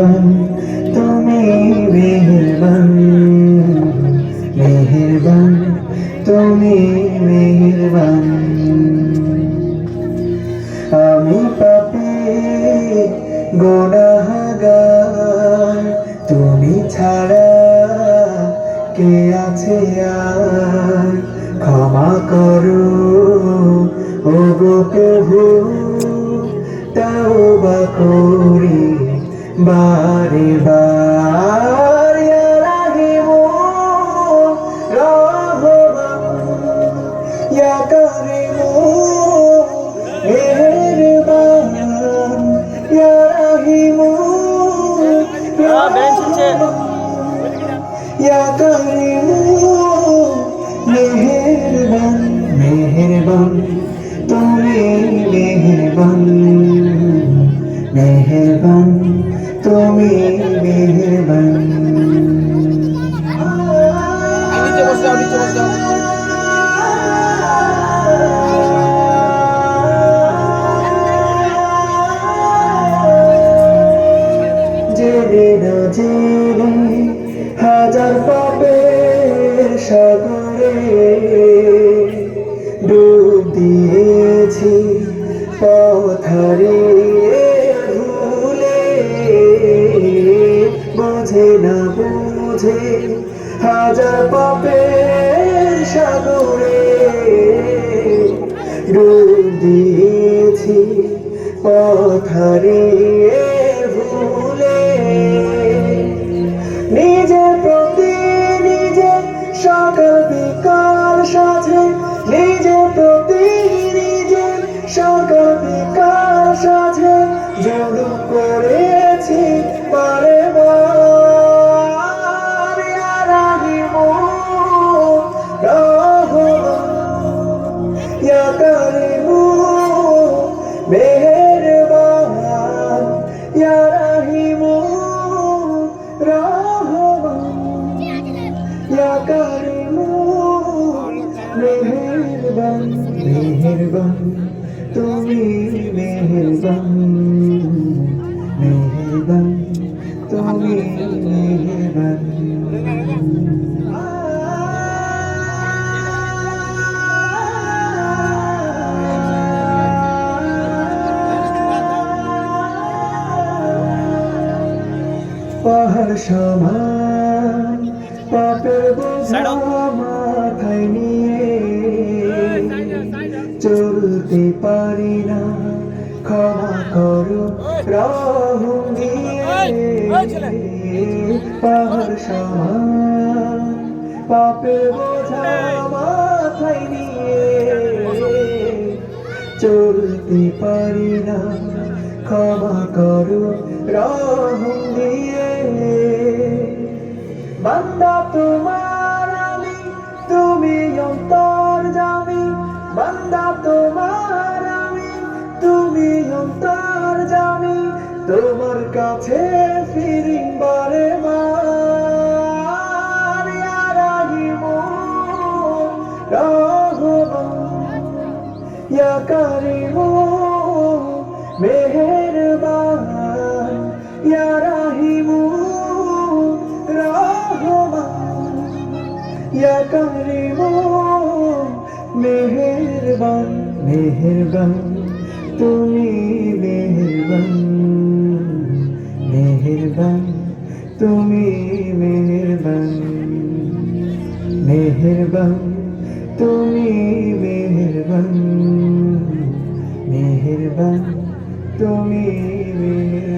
মেহেরবান তুমি মেহেরবান মেহেরবান তুমি মেহেরবান আমি পাপী গুনাহগার তুমি ছাড়া কে আছে আর ক্ষমা করো ওগো প্রভু তাওবা করি বারে বার ইয়া রাহিমু রহমান ইয়া কারিমু মেহেরবান ইয়া রাহিমু ইয়া ইয়া কারিমু মেহেরবান মেহেরবান তুমি মেহেরবান মেহেরবান তুমি মেহেরবান জেনে না জেনে হাজার পাপের সাগরে ডুব দিয়েছি পথ হারিয়ে ভুলে বোঝে না বুঝে হাজার পাপের সাগরে ডুব দিয়েছি পথ হারিয়ে ভুলে নিজের প্রতি নিজে সকাল বিকাল সাথে নিজের প্রতি নিজে সকাল বিকাল সাথে জুলুম করেছি বারে বার ইয়া রাহিমু রহমান ইয়া কারিমু মেহেরবান ইয়া রাহিমু রহমান ইয়া কারিমু মেহেরবান মেহেরবান তুমি মেহেরবান মেহেরবান তুমি মেহেরবান পাহাড় সমান পাপের বোঝা মাথায় নিয়ে চলতে পারি না ক্ষমা করো রহম দিয়ে পাহাড় সমান পাপের বোঝা মাথায় নিয়ে চলতে পারি না ক্ষমা করো রহম দিয়ে বান্দা তোমার আমি তুমি অন্তর্যামী বান্দা তোমার আমি তুমি অন্তর্যামী তোমার কাছে ফিরি বারে বার ইয়া রাহিমু রহমান ইয়া কারিমু মেহেরবান ইয়া রাহিমু রহমান ইয়া কারিমু মেহেরবান মেহেরবান তুমি মেহেরবান মেহেরবান তুমি মেহেরবান মেহেরবান তুমি মেহেরবান মেহেরবান তুমি মেহেরবান।